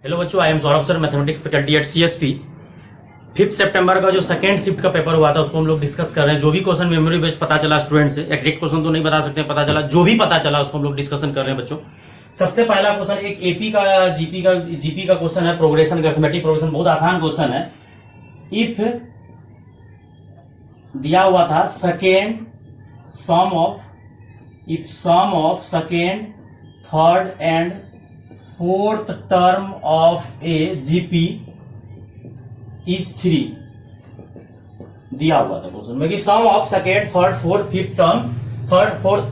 Hello बच्चों, I am Saurabh sir, mathematics faculty at CSP। 5 सितंबर का जो सेकेंड शिफ्ट का पेपर हुआ था उसको हम लोग डिस्कस कर रहे हैं। जो भी क्वेश्चन मेमोरी बेस्ड पता चला स्टूडेंट से, एग्जैक्ट क्वेश्चन तो नहीं बता सकते, पता चला जो भी पता चला उसको हम लोग डिस्कशन कर रहे हैं बच्चों। सबसे पहला क्वेश्चन एक एपी का जीपी का क्वेश्चन है, प्रोग्रेशन अरिथमेटिक प्रोग्रेशन, बहुत आसान क्वेश्चन है। इफ दिया हुआ था second sum of second third and fourth term of a GP is 3 दिया हुआ था क्वेश्चन में कि sum of second third fourth fifth term, third fourth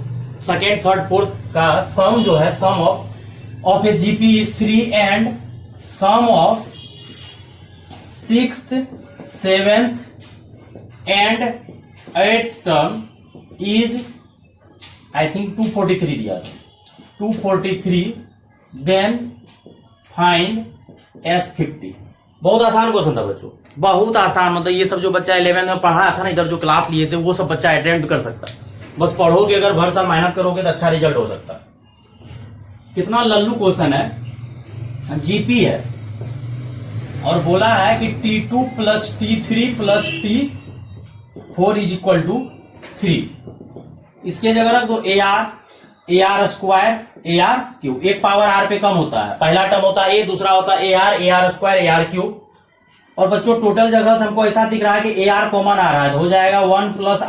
second third fourth का सम जो है sum of a GP is 3 and sum of sixth seventh and eighth term is I think 243 दिया था 243, देन फाइंड S50। बहुत आसान question था बच्चों, बहुत आसान। मतलब ये सब जो बच्चा 11 में पढ़ा था ना, इधर जो क्लास लिए थे वो सब बच्चा अटेम्प्ट कर सकता है। बस पढ़ोगे, अगर भर साल मेहनत करोगे तो अच्छा रिजल्ट हो सकता है। कितना लल्लू क्वेश्चन है, जीपी है और बोला है कि T2 plus T3 plus T4 is equal to 3। इसके जगह रख दो AR स्क्वायर AR क्यूब, एक पावर R पे कम होता है। पहला टर्म होता है A, दूसरा होता है AR स्क्वायर AR क्यूब। और बच्चों टोटल जगह से हमको ऐसा दिख रहा है कि AR कॉमन आ रहा है, तो हो जाएगा 1 plus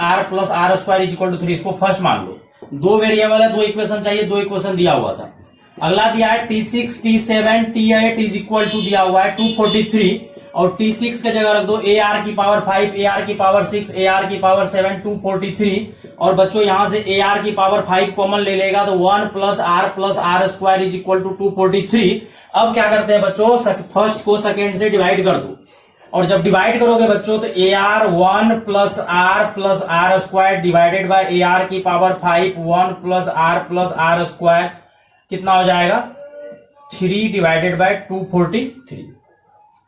R square is equal to 3। इसको फर्स्ट मान लो। दो वेरिएबल है, दो इक्वेशन चाहिए, दो इक्वेशन दिया हुआ था। अगला दिया है T6 T7 T8 is equal to दिया हुआ है 243 और T6 के जगह रख दो AR की पावर 5 AR की पावर 6 AR की पावर 7 243। और बच्चों यहां से AR की पावर 5 कॉमन ले लेगा तो 1 plus R square is equal to 243। अब क्या करते हैं बच्चों, फर्स्ट को सेकेंड से डिवाइड कर दो और जब डिवाइड करोगे बच्चों तो AR 1 plus R square divided bye AR की पावर 5 1 प्लस R स्क्वायर कितना हो जाएगा 3 डिवाइडेड बाय 243।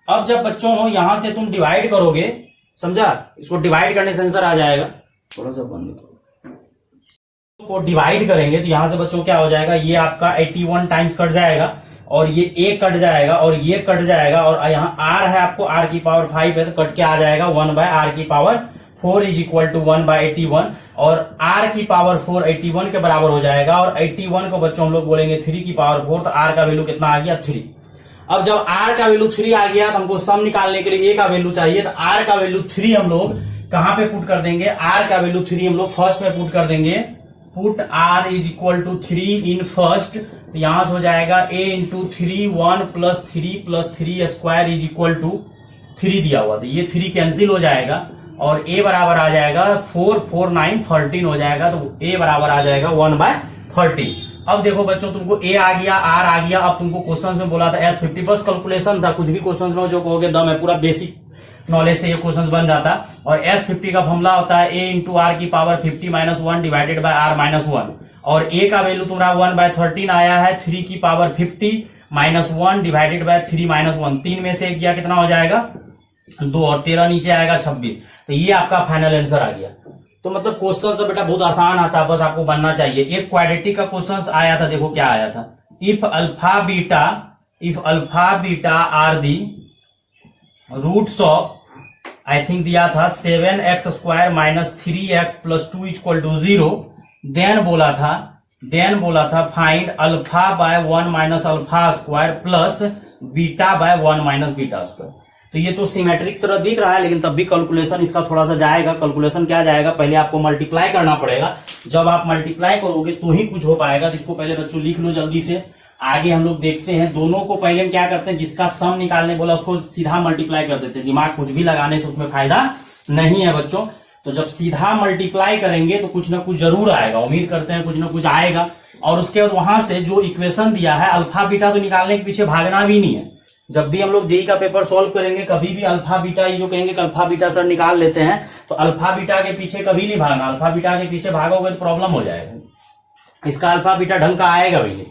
अब जब बच्चों हो यहां से तुम डिवाइड करोगे, समझा, इसको डिवाइड करने से आंसर आ जाएगा। थोड़ा सा बंद को डिवाइड करेंगे तो यहां से बच्चों क्या हो जाएगा, ये आपका 81 टाइम्स कट जाएगा और ये A कट जाएगा और ये कट जाएगा और यहाँ R है, आपको R की पावर 5 है तो कट के आ जाएगा 1 बाय R की power 4 is equal to 1 by 81 और R की पावर 4 81 के बराबर हो जाएगा। और 81 को बच्चों हम लोग बोलेंगे 3 की पावर 4, तो R का वैल्यू कितना आ गया 3। अब जब R का वैल्यू 3 आ गया तो हमको सम निकालने के लिए A का वैल्यू चाहिए, तो R का वैल्यू 3 हम लोग कहां पे पुट कर देंगे, R का वैल्यू 3 हम लोग फर्स्ट में पुट कर देंगे। Put R is equal to 3 in first, तो यहां से हो जाएगा A into 3 1 plus 3 square is equal to 3 दिया हुआ, तो ये 3 कैंसिल हो जाएगा और A बराबर आ जाएगा 4 4 9 13 हो जाएगा, तो A बराबर आ जाएगा 1 बाय 30। अब देखो बच्चों तुमको A आ गया, R आ गया। अब तुमको क्वेश्चन में बोला था S50, बस कैलकुलेशन था, कुछ भी क्वेश्चन में जो कहोगे दम है, पूरा बेसिक नॉलेज से ये क्वेश्चन बन जाता। और S50 का फॉर्मूला होता है A इंटू R की power 50 minus 1 divided bye R minus 1 और A का वैल्यू तुम्हारा 1 बाय 13 आया है, 3 की power 50 minus 1 divided bye 3 minus 1, 3 में से 1 गया कितना हो जाएगा 2 और 13 नीचे आएगा 26। तो ये आपका फाइनल आंसर आ गया। तो मतलब क्वेश्चन से बेटा बहुत आसान आता है, बस आपको बनना चाहिए। एक क्वाड्रेटिक का क्वेश्चन आया था, देखो क्या आया था, if alpha beta are the roots of, I think दिया था 7x square minus 3x plus 2 equal to 0, then बोला था find alpha by 1 minus alpha square plus beta by 1 minus beta square. तो ये तो सिमेट्रिक तरह दिख रहा है, लेकिन तब भी कैलकुलेशन इसका थोड़ा सा जाएगा। कैलकुलेशन क्या जाएगा, पहले आपको मल्टीप्लाई करना पड़ेगा। जब आप मल्टीप्लाई करोगे तो ही कुछ हो पाएगा। तो इसको पहले बच्चों लिख लो जल्दी से, आगे हम लोग देखते हैं। दोनों को पहले हम क्या करते हैं, जिसका सम निकालने बोला उसको सीधा मल्टीप्लाई कर देते हैं, दिमाग कुछ भी लगाने से उसमें फायदा नहीं है बच्चों। तो जब सीधा मल्टीप्लाई करेंगे तो कुछ ना कुछ जरूर आएगा, उम्मीद करते हैं कुछ ना कुछ आएगा। और उसके बाद वहां से जो इक्वेशन दिया है अल्फा बीटा, तो निकालने के पीछे भागना भी नहीं है। जब भी हम लोग जेई का पेपर सॉल्व करेंगे कभी भी अल्फा बीटा, ये जो कहेंगे कि अल्फा बीटा सर निकाल लेते हैं, तो अल्फा बीटा के पीछे कभी नहीं भागना। अल्फा बीटा के पीछे भागोगे तो प्रॉब्लम हो जाएगा, इसका अल्फा बीटा ढंग का आएगा भी नहीं।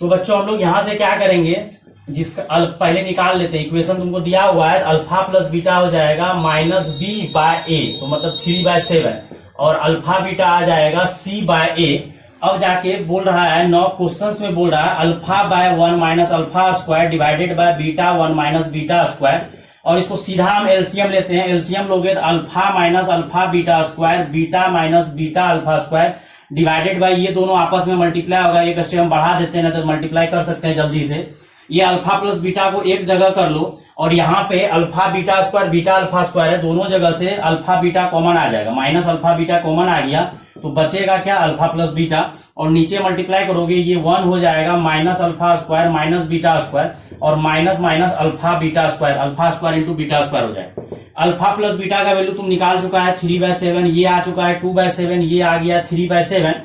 तो बच्चों हम लोग यहां से क्या करेंगे, जिसका पहले निकाल लेते हैं। इक्वेशन तुमको दिया हुआ है, अल्फा प्लस बीटा हो जाएगा माइनस बी बाय ए, तो मतलब 3/7 और अल्फा बीटा आ जाएगा C बाय ए। अब जाके बोल रहा है 9 क्वेश्चंस में बोल रहा है alpha by 1 minus alpha square divided by beta 1 minus beta square, और इसको सीधा हम एलसीएम लेते हैं। एलसीएम लोगे तो alpha minus alpha beta square, beta minus beta alpha square divided bye, ये दोनों आपस में मल्टीप्लाई होगा। एक स्टेप हम बढ़ा देते हैं ना तो मल्टीप्लाई कर सकते हैं जल्दी से। ये अल्फा प्लस बीटा को एक जगह कर लो, और यहाँ पे alpha beta square beta alpha square है, दोनों जगह से अल्फा बीटा कॉमन आ जाएगा, माइनस अल्फा बीटा कॉमन आ गया तो बचेगा क्या, अल्फा प्लस बीटा, और नीचे मल्टीप्लाई करोगे ये 1 हो जाएगा minus alpha square minus beta square, और minus minus alpha beta square, alpha square into beta square हो जाएगा। अल्फा प्लस बीटा का वैल्यू तुम निकाल चुका है 3/7, ये आ चुका है 2/7, ये आ गया 3/7,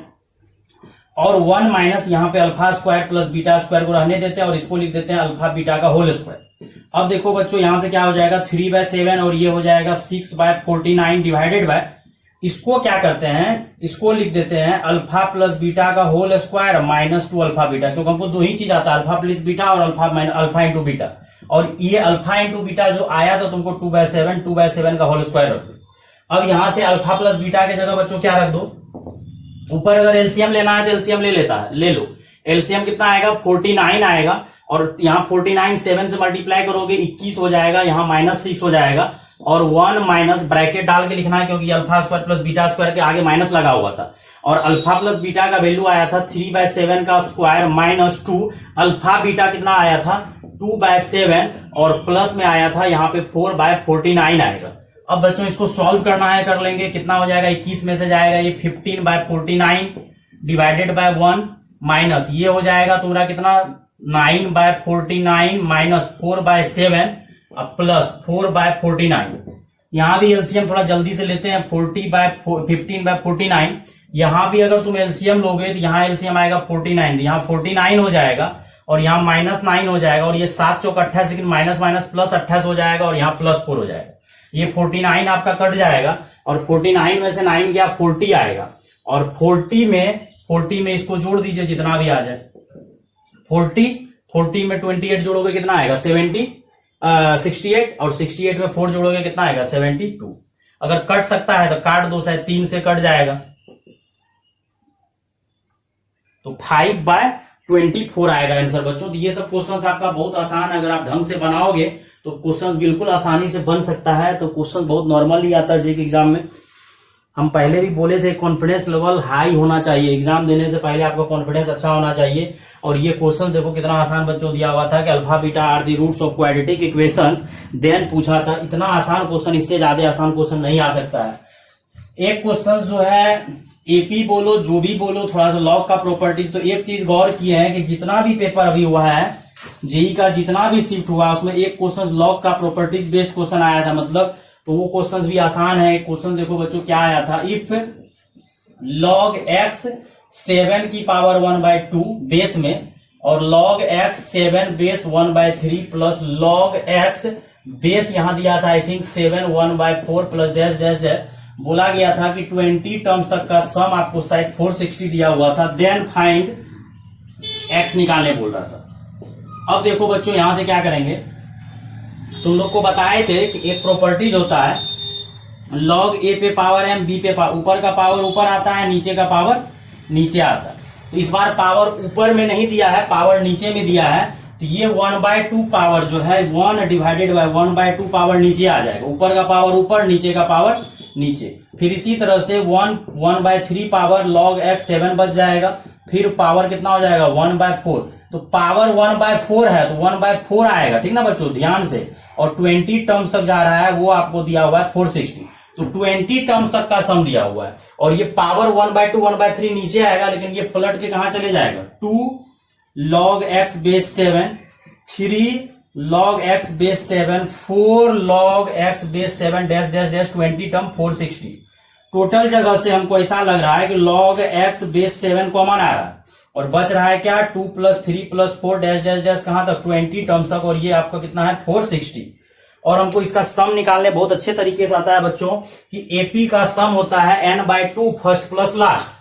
और 1 माइनस यहाँ पे alpha square plus beta square को रहने देते हैं और इसको लिख देते हैं अल्फा बीटा का होल स्क्वायर। अब देखो बच्चों यहां से क्या हो जाएगा 3/7, और ये हो जाएगा 6/49 डिवाइडेड बाय, इसको क्या करते हैं, इसको लिख देते हैं अल्फा प्लस बीटा का whole square minus 2 alpha beta, क्योंकि हमको दो ही चीज आता है, अल्फा प्लस बीटा और अल्फा इंटू बीटा, और ये अल्फा इंटू बीटा जो आया तो तुमको 2/7 का होल स्क्वायर रख दो। अब यहां से अल्फा प्लस बीटा की जगह बच्चों क्या रख दो, ऊपर अगर एलसीएम लेना है तो एलसीएम ले लो। एलसीएम कितना आएगा 49 आएगा, और यहाँ 49 7 से मल्टीप्लाई करोगे 21 हो जाएगा, यहाँ -6 हो जाएगा, और 1 माइनस ब्रैकेट डाल के लिखना है क्योंकि alpha square plus beta square के आगे माइनस लगा हुआ था, और अल्फा प्लस बीटा का वैल्यू आया था 3/7 का स्क्वायर माइनस 2, अल्फा बीटा कितना आया था 2/7, और प्लस में आया था यहाँ पे 4/49 आएगा। अब बच्चों इसको सॉल्व करना है, कर लेंगे, कितना हो जाएगा 21 में से जाएगा ये 15/49 डिवाइडेड बाय 1 माइनस ये हो जाएगा तुम्हारा कितना 9/49 माइनस 4/7 प्लस 4/49। यहां भी एलसीएम थोड़ा जल्दी से लेते हैं, 15/49, यहां भी अगर तुम एलसीएम लोगे तो यहाँ एलसीएम आएगा 49, यहाँ 49 हो जाएगा, और यहाँ -9 हो जाएगा, और ये 7 चौक 28, लेकिन माइनस माइनस प्लस 28 हो जाएगा, और यहाँ +4 हो जाएगा। ये 49 आपका कट जाएगा, और 49 में से 9 गया 40 आएगा, और 40 में इसको जोड़ दीजिए जितना भी आ जाए, 40 में 28 जोड़ोगे कितना आएगा 68, और 68 में 4 जोड़ोगे कितना आएगा 72। अगर कट सकता है तो काट दो, शायद 3 से कट जाएगा, तो 5/24 आएगा आंसर बच्चों। तो ये सब क्वेश्चंस आपका बहुत आसान है, अगर आप ढंग से बनाओगे तो क्वेश्चंस बिल्कुल आसानी से बन सकता है। तो क्वेश्चन बहुत नॉर्मली आता है जेईई एग्जाम में। हम पहले भी बोले थे कॉन्फिडेंस लेवल हाई होना चाहिए, एग्जाम देने से पहले आपका कॉन्फिडेंस अच्छा होना चाहिए। और ये क्वेश्चन देखो कितना आसान बच्चों दिया हुआ था कि alpha beta are the roots of quadratic equations, then पूछा था। इतना आसान क्वेश्चन, इससे ज्यादा आसान क्वेश्चन नहीं आ सकता है। एक क्वेश्चन जो है एपी बोलो जो भी बोलो, थोड़ा सा लॉग का प्रॉपर्टीज, तो एक चीज गौर किए हैं कि जितना भी पेपर अभी हुआ है जेईई का, जितना भी शिफ्ट हुआ उसमें एक क्वेश्चन लॉग का प्रॉपर्टीज बेस्ड क्वेश्चन आया था, मतलब तो वो क्वेश्चन भी आसान है। क्वेश्चन देखो बच्चों क्या आया था, इफ log x 7 की पावर 1/2 बेस में और log x 7 base 1/3 plus log x base यहां दिया था I think 7 1/4 plus dash dash dash, बोला गया था कि 20 टर्म्स तक का सम आपको शायद 460 दिया हुआ था, देन फाइंड x निकालने बोल रहा था। अब देखो बच्चों यहां से क्या करेंगे, तुम लोग को बताए थे कि एक प्रॉपर्टीज होता है log a पे पावर m, b पे पावर, ऊपर का पावर ऊपर आता है, नीचे का पावर नीचे आता है। तो इस बार पावर ऊपर में नहीं दिया है, पावर नीचे में दिया है, तो ये 1/2 पावर जो है 1 डिवाइडेड बाय 1/2 पावर नीचे आ जाएगा, ऊपर का पावर ऊपर, नीचे का पावर नीचे। फिर इसी तरह से 1/3 पावर log x 7 बच जाएगा, फिर पावर कितना हो जाएगा 1/4, तो पावर 1/4 है तो 1/4 आएगा, ठीक ना बच्चों ध्यान से। और 20 टर्म्स तक जा रहा है, वो आपको दिया हुआ है 460, तो 20 टर्म्स तक का सम दिया हुआ है। और ये पावर 1/2 1/3 नीचे आएगा, लेकिन ये पलट के कहां चले जाएगा, 2 log x base 7, 3 log x base 7, 4 log x base 7 dash dash dash 20 term 460। Total जगह से हमको ऐसा लग रहा है कि log x बेस 7 कॉमन आ रहा है, और बच रहा है क्या 2 + 3 + 4 डैश डैश डैश कहां तक 20 टर्म्स तक, और ये आपका कितना है 460। और हमको इसका सम निकालने बहुत अच्छे तरीके से आता है बच्चों कि एपी का सम होता है n/2 फर्स्ट प्लस लास्ट।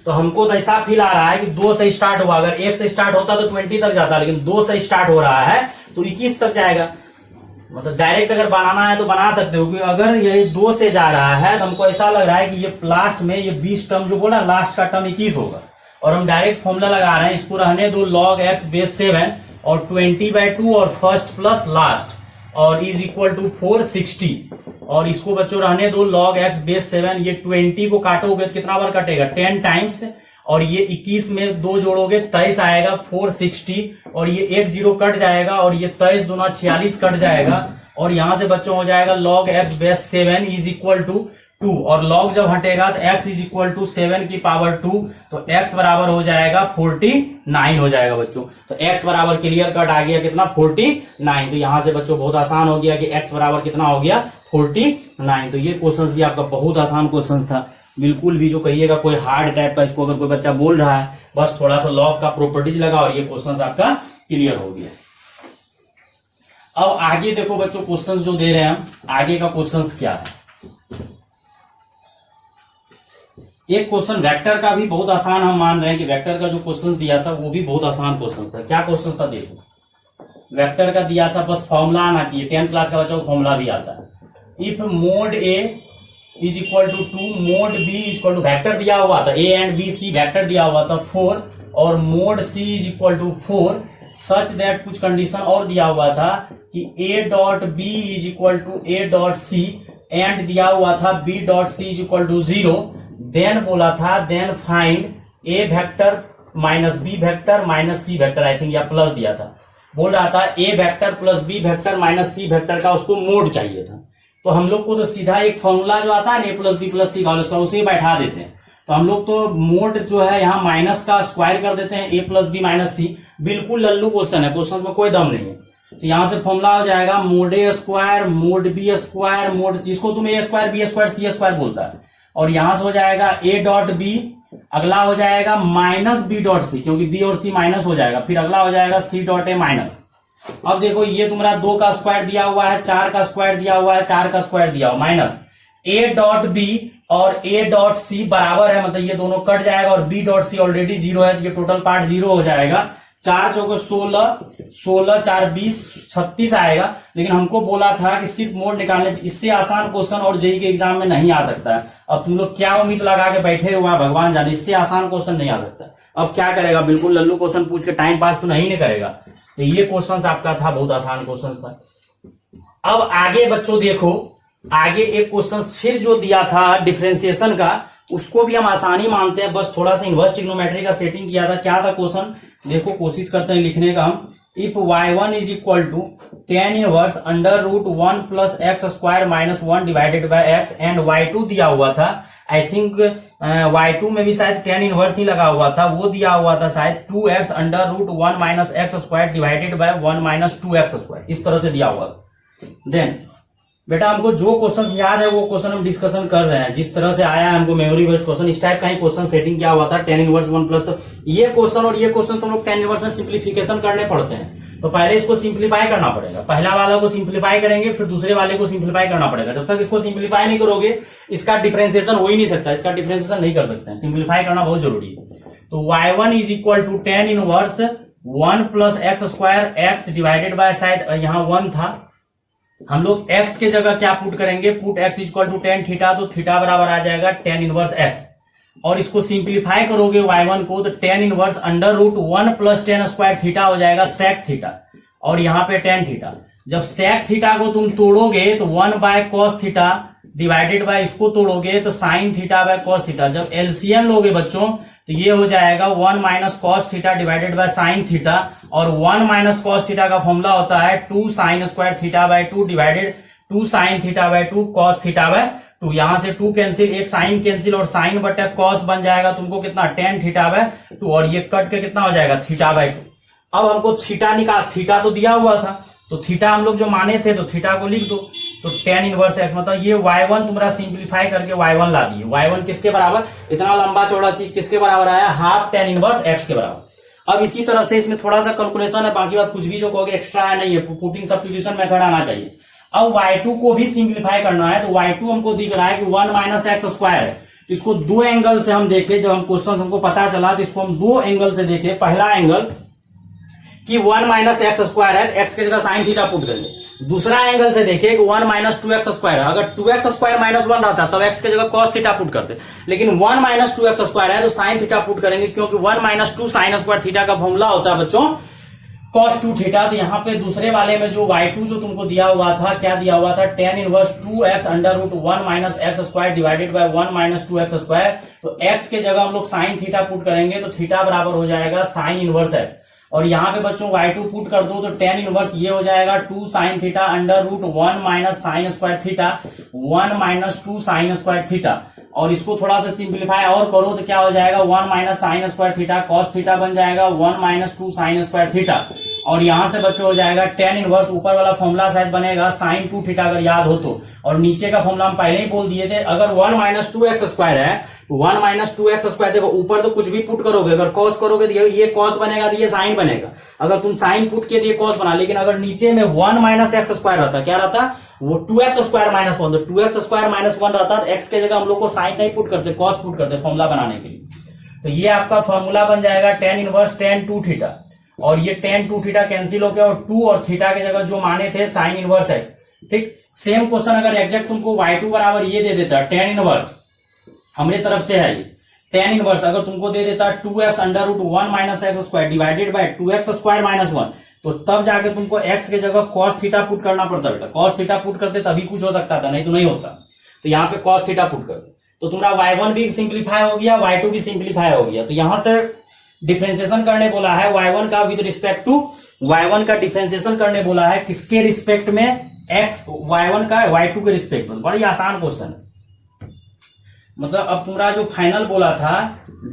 तो हमको तो ऐसा फील आ रहा है कि 2 से स्टार्ट हुआ, अगर 1 से स्टार्ट होता तो 20 तक जाता, लेकिन 2 से स्टार्ट हो रहा है तो 21 तक जाएगा। मतलब डायरेक्ट अगर बनाना है तो बना सकते हो, क्योंकि अगर ये 2 से जा रहा है तो हमको ऐसा लग रहा है कि ये लास्ट में ये 20 टर्म जो बोला लास्ट का टर्म 21 होगा, और हम डायरेक्ट फॉर्मूला लगा रहे हैं, इसको रहने दो log x बेस 7 और 20/2 और फर्स्ट प्लस लास्ट और इज इक्वल टू 460, और इसको बच्चों रहने दो log x बेस 7, ये 20 को काटोगे तो कितना बार कटेगा 10 टाइम्स, और ये 21 में 2 जोड़ोगे 23 आएगा 460, और ये 1 0 कट जाएगा और ये 23 दूना 46 कट जाएगा, और यहां से बच्चों हो जाएगा log x base 7 is equal to 2, और log जब हटेगा तो x इज इक्वल टू 7 की पावर 2, तो x बराबर हो जाएगा 49 हो जाएगा बच्चों। तो x बराबर क्लियर कट आ गया कितना 49, तो यहां से बच्चों बहुत आसान हो गया कि x बराबर कितना हो गया 49। तो ये क्वेश्चन भी आपका बहुत आसान क्वेश्चन था, बिल्कुल भी जो कहिएगा कोई हार्ड टाइप का इसको अगर कोई बच्चा बोल रहा है, बस थोड़ा सा लॉग का प्रॉपर्टीज लगा और ये क्वेश्चन आपका क्लियर हो गया। अब आगे देखो बच्चों क्वेश्चंस जो दे रहे हैं हम, आगे का क्वेश्चंस क्या है। एक क्वेश्चन वेक्टर का भी बहुत आसान हम मान रहे हैं कि वेक्टर का जो क्वेश्चन दिया था वो भी बहुत आसान क्वेश्चन था। क्या क्वेश्चन था देखो, वेक्टर का दिया था, बस फॉर्मूला आना चाहिए, 10th क्लास का बच्चा को फॉर्मूला भी आता है। If mod A is equal to 2, mod B is equal to, vector दिया हुआ था A and B C, vector दिया हुआ था 4, और mod C is equal to 4 such that, कुछ कंडीशन और दिया हुआ था कि A dot B is equal to A dot C, and दिया हुआ था B dot C is equal to 0, then बोला था then find A vector minus b vector minus c vector, I think या प्लस दिया था, बोल रहा था a vector plus b vector minus c vector का उसको मोड चाहिए था। तो हम लोग को तो सीधा एक फॉर्मूला जो आता है ए प्लस बी प्लस सी का उसका उसे बैठा देते हैं, तो हम लोग तो मोड जो है यहाँ माइनस का स्क्वायर कर देते हैं, ए प्लस बी माइनस सी, बिल्कुल लल्लू क्वेश्चन है, क्वेश्चन में कोई दम नहीं है। तो यहां से फॉर्मूला हो जाएगा mod a square mod b square mod, जिसको तुम a square b square c square बोलता है, और यहां से हो जाएगा ए डॉट बी, अगला हो जाएगा माइनस बी डॉट सी, क्योंकि बी और सी माइनस हो जाएगा, फिर अगला हो जाएगा सी डॉट ए माइनस। अब देखो ये तुम्हारा 2 का स्क्वायर दिया हुआ है, 4 का स्क्वायर दिया हुआ है, 4 का स्क्वायर दिया हुआ माइनस ए डॉट बी और ए डॉट सी बराबर है, मतलब ये दोनों कट जाएगा, और बी डॉट सी ऑलरेडी 0 है, तो ये टोटल पार्ट 0 हो जाएगा। 4 चौको 16, 16 4 20 36 आएगा, लेकिन हमको बोला था कि सिर्फ मोड निकालने, इससे आसान क्वेश्चन और जेईई के एग्जाम में नहीं आ सकता है। अब तुम लोग क्या उम्मीद लगा के बैठे हुआ भगवान जाने, इससे आसान क्वेश्चन नहीं आ सकता। अब क्या करेगा, बिल्कुल लल्लू क्वेश्चन पूछ के टाइम पास तो नहीं करेगा। तो ये क्वेश्चन आपका था, बहुत आसान क्वेश्चन था। अब आगे बच्चों देखो, आगे एक क्वेश्चन फिर जो दिया था डिफरेंशिएशन का, उसको भी हम आसानी मानते हैं, बस थोड़ा सा इनवर्स ट्रिग्नोमेट्री का सेटिंग किया था। क्या था क्वेश्चन, देखो कोशिश करते हैं लिखने का हम। If y1 is equal to tan inverse under root 1 plus x square minus 1 divided by x, and y2 दिया हुआ था, आई थिंक y2 में भी शायद tan इनवर्स ही लगा हुआ था, वो दिया हुआ था शायद 2x under root 1 minus x square divided by 1 minus 2x square, इस तरह से दिया हुआ था। देन बेटा हमको जो क्वेश्चन याद है वो क्वेश्चन हम डिस्कशन कर रहे हैं, जिस तरह से आया है हमको मेमोरी बेस्ड क्वेश्चन, इस टाइप का ही क्वेश्चन सेटिंग किया हुआ था। tan इनवर्स 1 प्लस, तो ये क्वेश्चन और ये क्वेश्चन तुम लोग tan इनवर्स में सिंप्लीफिकेशन करने पड़ते हैं, तो पहले इसको सिंप्लीफाई करना पड़ेगा, पहला वाला को सिंप्लीफाई करेंगे, फिर दूसरे वाले को सिंप्लीफाई करना पड़ेगा। जब तक इसको सिंप्लीफाई नहीं करोगे इसका डिफरेंशिएशन हो ही नहीं सकता, इसका डिफरेंशिएशन नहीं कर सकते हैं, सिंप्लीफाई करना बहुत जरूरी है। तो y1 is equal to tan inverse 1 plus x square x divided by, शायद यहाँ 1 था, हम लोग x के जगह क्या पुट करेंगे, put x equal to tan theta, तो थीटा बराबर आ जाएगा tan इनवर्स x, और इसको सिंप्लीफाई करोगे y1 को, तो tan inverse under root 1 plus tan square theta हो जाएगा sec थीटा, और यहाँ पे tan थीटा। जब sec थीटा को तुम तोड़ोगे तो 1 by cos theta divided by इसको तोड़ोगे तो sin theta by cos theta. जब एलसीएम लोगे बच्चों तो ये हो जाएगा 1 minus cos theta divided by sin theta, और 1 माइनस cos थीटा का फॉर्मूला होता है 2 sin square theta by 2 divided 2 sin theta bye 2 cos theta by 2। यहां से 2 कैंसिल, एक sin कैंसिल, और sin बटे cos बन जाएगा तुमको कितना, tan थीटा बाय 2, और ये कट के कितना हो जाएगा, थीटा बाय 2। अब हमको थीटा निकाल, थीटा तो दिया हुआ था, तो थीटा हम लोग जो माने थे तो थीटा को लिख दो, तो tan इनवर्स x, मतलब ये y1 तुम्हारा सिंप्लीफाई करके y1 ला दिए, y1 किसके बराबर, इतना लंबा चौड़ा चीज किसके बराबर आया, हाफ tan इनवर्स x के बराबर। अब इसी तरह से इसमें थोड़ा सा कैलकुलेशन है, बाकी बात कुछ भी जो कहोगे एक्स्ट्रा है नहीं है, पुटिंग सब्स्टिट्यूशन मेथड आना चाहिए। अब y2 को भी सिंप्लीफाई करना है, तो y2 हमको दिख रहा है कि 1 माइनस एक्स स्क्वायर है, तो इसको 2 एंगल से हम देखे, जब हम क्वेश्चन हमको पता चला तो इसको हम 2 एंगल से देखे। पहला एंगल कि 1 माइनस एक्स स्क्वायर है, एक्स की जगह साइन थीटा पुट करेंगे, दूसरा एंगल से देखिए कि 1 माइनस 2x², अगर 2x² माइनस 1 रहता तब x के जगह cos थीटा पुट करते, लेकिन 1 माइनस 2x² है तो साइन थीटा पुट करेंगे, क्योंकि 1 माइनस 2 साइन स्क्वायर थीटा का फॉर्मूला होता है बच्चों cos 2 थीटा। तो यहाँ पे दूसरे वाले में जो y2 जो तुमको दिया हुआ था, क्या दिया हुआ था, tan inverse 2x under root 1 minus x² divided by 1 minus 2x²। तो x के जगह हम लोग साइन थीटा पुट करेंगे तो थीटा बराबर हो जाएगा साइन इनवर्स x, और यहाँ पे बच्चों y2 पुट कर दो तो tan इनवर्स ये हो जाएगा 2 sine theta under root 1 minus sine square theta 1 minus 2 sine square theta, और इसको थोड़ा सा सिंप्लीफाई और करो तो क्या हो जाएगा 1 minus sine square theta cos theta बन जाएगा 1 माइनस 2 साइन स्क्वायर थीटा, और यहां से बच्चों हो जाएगा tan इनवर्स, ऊपर वाला फॉर्मूला शायद बनेगा साइन 2 थीटा अगर याद हो तो, और नीचे का फॉर्मूला हम पहले ही बोल दिए थे, अगर 1 माइनस 2x² है तो 1 माइनस 2x², देखो ऊपर तो कुछ भी पुट करोगे, अगर कॉस करोगे तो ये कॉस बनेगा तो ये साइन बनेगा, अगर तुम साइन पुट किए तो ये कॉस बना, लेकिन अगर नीचे में 1 माइनस x² रहता, क्या रहता, वो 2x² माइनस 1, तो 2x² माइनस 1 रहता तो x के जगह हम लोग को साइन नहीं पुट करते, कॉस पुट करते फॉर्मूला बनाने के लिए। तो ये आपका फॉर्मूला बन जाएगा tan इनवर्स tan 2 थीटा, और ये tan 2 थीटा कैंसिल हो गया, और 2 और थीटा के जगह जो माने थे साइन इनवर्स है। ठीक, सेम क्वेश्चन अगर एग्जैक्ट तुमको y2 बराबर ये दे देता tan इनवर्स, हमारी तरफ से है ये tan इनवर्स, अगर तुमको दे देता 2x under root 1 minus x² divided by 2x² minus 1, तो तब जाके तुमको x के जगह cos थीटा पुट करना पड़ता बेटा, cos थीटा पुट करते तभी कुछ हो सकता था, नहीं तो नहीं होता। तो यहाँ पे cos थीटा पुट कर, तो तुम्हारा y1 भी सिंप्लीफाई हो गया, y2 भी सिंप्लीफाई हो गया। तो यहां से डिफरेंशिएशन करने बोला है y1 का विद रिस्पेक्ट टू, y1 का डिफरेंशिएशन करने बोला है किसके रिस्पेक्ट में, x y1 का y2 के रिस्पेक्ट में। बड़ी आसान क्वेश्चन है, मतलब अब तुम्हारा जो फाइनल बोला था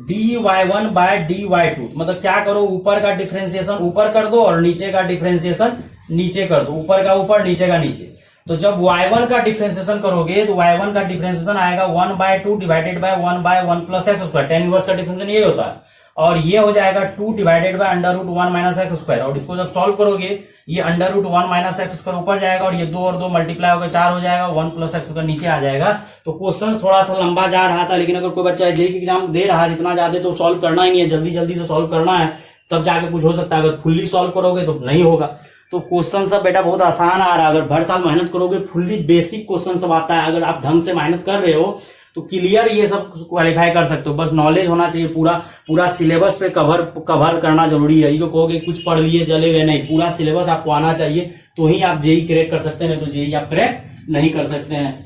dy1 बाय dy2, मतलब क्या करो, ऊपर का डिफरेंशिएशन ऊपर कर दो और नीचे का डिफरेंशिएशन नीचे कर दो, ऊपर का ऊपर नीचे का नीचे। तो जब y1 का डिफरेंशिएशन करोगे तो y1 का डिफरेंशिएशन आएगा 1/2 divided by 1/1 plus x², tan inverse का डिफरेंशिएशन ये होता है, और ये हो जाएगा 2 divided by under root 1 minus x², और इसको जब सॉल्व करोगे ये अंडर रूट 1 माइनस x² ऊपर जाएगा, और ये 2 और 2 मल्टीप्लाई होकर 4 हो जाएगा, 1 प्लस x² नीचे आ जाएगा। तो क्वेश्चन थोड़ा सा लंबा जा रहा था, लेकिन अगर कोई बच्चा जेईई एग्जाम दे रहा है इतना ज्यादा तो सॉल्व करना ही नहीं है, जल्दी जल्दी से सॉल्व करना है, तब जाके कुछ हो सकता है, अगर फुल्ली सॉल्व करोगे तो नहीं होगा। तो क्वेश्चन सब बेटा बहुत आसान आ रहा है, अगर भर साल मेहनत करोगे फुल्ली बेसिक क्वेश्चन सब आता है, अगर आप ढंग से मेहनत कर रहे हो तो क्लियर ये सब क्वालिफाई कर सकते हो, बस नॉलेज होना चाहिए, पूरा सिलेबस पे कवर करना जरूरी है। ये जो कहोगे कुछ पढ़ लिए चले गए, नहीं, पूरा सिलेबस आपको आना चाहिए, तो ही आप जेईई क्रैक कर सकते हैं, नहीं तो जेईई आप क्रैक नहीं कर सकते हैं।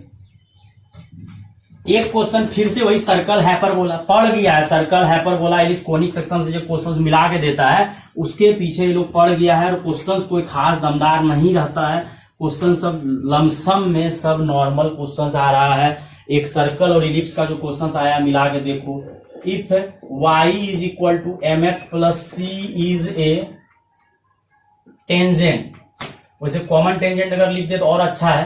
एक क्वेश्चन फिर से वही सर्कल हाइपरबोला पढ़ गया है, circle hyperbola ellipse conic section से जो क्वेश्चंस मिला के देता है उसके पीछे ये लोग पढ़ गया है, और क्वेश्चंस कोई खास दमदार नहीं रहता है, क्वेश्चन सब लमसम में सब नॉर्मल क्वेश्चंस आ रहा है। एक सर्कल और इलिप्स का जो क्वेश्चन आया मिला के देखो, if y is equal to mx plus c is a tangent, वैसे कॉमन टेंजेंट अगर लिख दे तो और अच्छा है,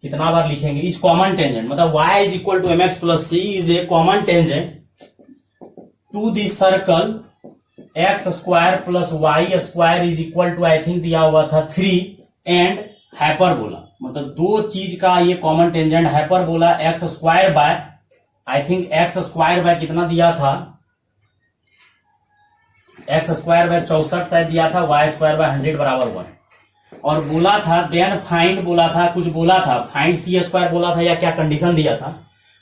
कितना बार लिखेंगे, इज कॉमन टेंजेंट, मतलब y is equal to mx plus c is a common tangent to the circle x² plus y² is equal to, I think दिया हुआ था 3 एंड हाइपरबोला, मतलब दो चीज का ये common tangent hyperbola x² by, I think x² by कितना दिया था, x² बाय 64 शायद दिया था, y² बाय 100 बराबर 1, और बोला था देन फाइंड, बोला था कुछ बोला था फाइंड c² बोला था, या क्या कंडीशन दिया था।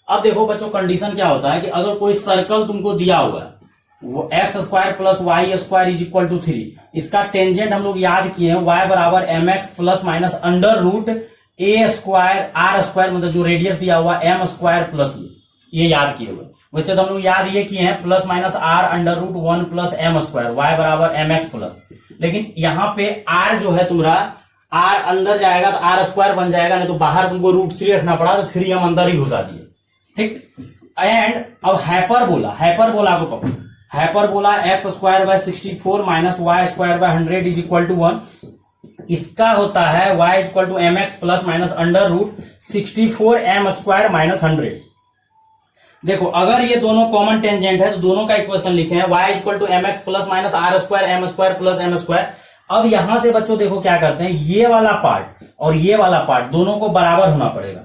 अब देखो बच्चों कंडीशन क्या होता है कि अगर कोई सर्कल तुमको दिया हुआ है वो x² plus y² is equal to 3, इसका टेंजेंट हम लोग याद किए हैं y बराबर mx plus minus under root a² r², मतलब जो रेडियस दिया हुआ m² प्लस ये याद किए हुए, वैसे तो हम लोग याद ये किए हैं plus minus r under root 1 plus m² y बराबर mx प्लस, लेकिन यहाँ पे r जो है तुम्हारा r अंदर जाएगा तो r² बन जाएगा, नहीं तो बाहर तुमको रूट 3 रखना पड़ा, तो 3 हम अंदर ही घुसा दिए। ठीक, एंड अब हाइपरबोला को पकड़ो, hyperbola x² by 64 minus y² by 100 is equal to 1, इसका होता है y is equal to mx plus minus under root 64 m² minus 100। देखो अगर ये दोनों कॉमन टेंजेंट है तो दोनों का इक्वेशन लिखे हैं, y is equal to mx plus minus r² m² plus m²। अब यहां से बच्चों देखो क्या करते हैं, ये वाला पार्ट और ये वाला पार्ट दोनों को बराबर होना पड़ेगा,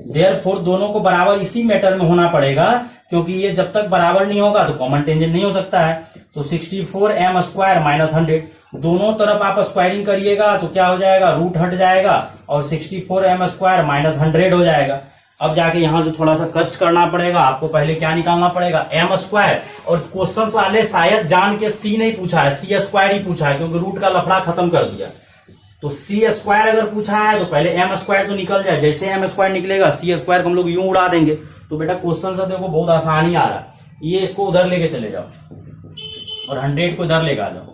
देयरफॉर दोनों को बराबर इसी मैटर में होना पड़ेगा क्योंकि ये जब तक बराबर नहीं होगा तो कॉमन टेंजेंट नहीं हो सकता है। तो 64m स्क्वायर माइनस 100, दोनों तरफ आप स्क्वायरिंग करिएगा तो क्या हो जाएगा, रूट हट जाएगा और 64m स्क्वायर माइनस 100 हो जाएगा। अब जाके यहां से थोड़ा सा कष्ट करना पड़ेगा आपको, पहले क्या निकालना पड़ेगा, m स्क्वायर। और क्वेश्चन वाले शायद जान के c नहीं पूछा है, c स्क्वायर ही पूछा है, क्योंकि रूट का लफड़ा खत्म कर दिया। तो c स्क्वायर अगर पूछा है तो पहले m स्क्वायर तो निकल जाए, जैसे m स्क्वायर निकलेगा c स्क्वायर हम लोग यूं उड़ा देंगे। तो बेटा क्वेश्चन से देखो बहुत आसानी आ रहा है, ये इसको उधर लेके चले जाओ और 100 को इधर लेके आ जाओ।